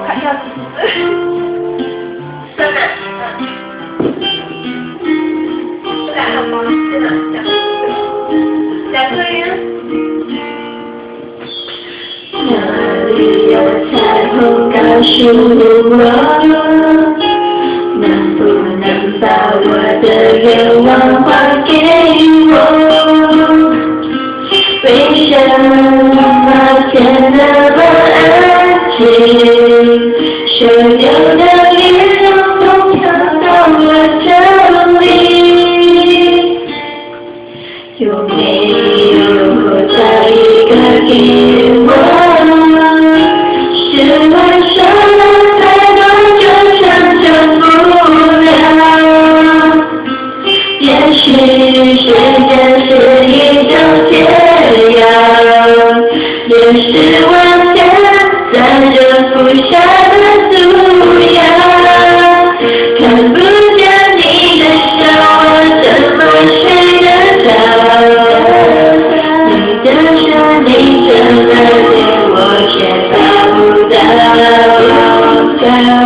我看一下，真的，这两个吗？真的，两个人。哪里有彩虹告诉我，能不能把我的愿望还给我？为什么天那么安静？所有的联络都飘到我这里，有没有再一个给我？是我说的太多就成就不了，也许时间是一种解药，也是我现在这服下的毒药。看不见你的笑，我怎么睡得着？你的笑，你怎么对我却抱不到？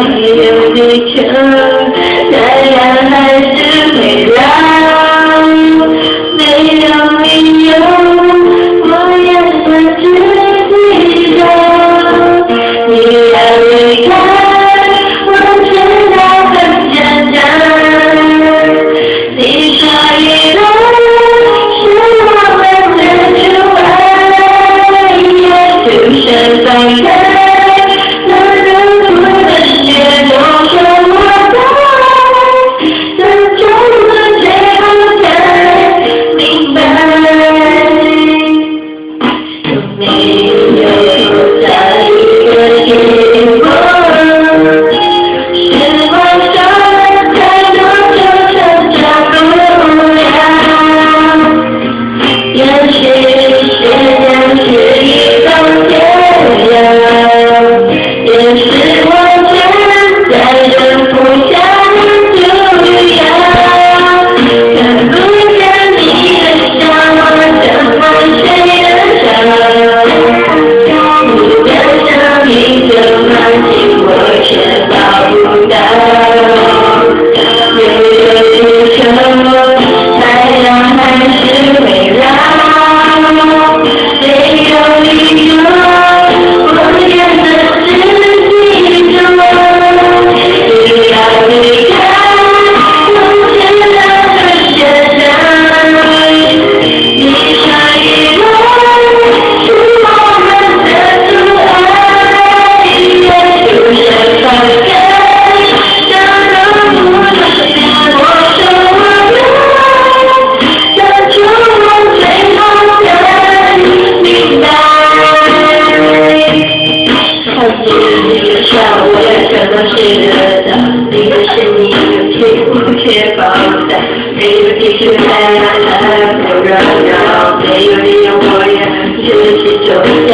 没有地球，太阳还是会绕。没有理由，我也算自己走。你要离开，我知道很简单。你说以后是我们的主爱，就算放开。却抱在没有地球太阳不热闹，没有理由我也自己走掉。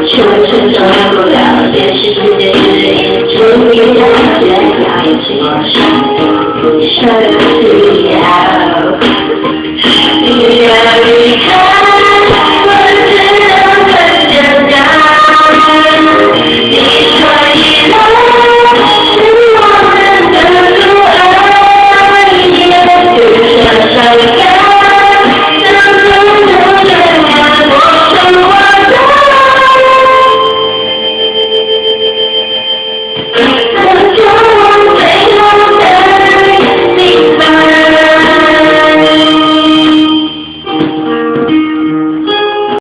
说成受不了，也许世界是一种力量，要一起说的需要，你要离开。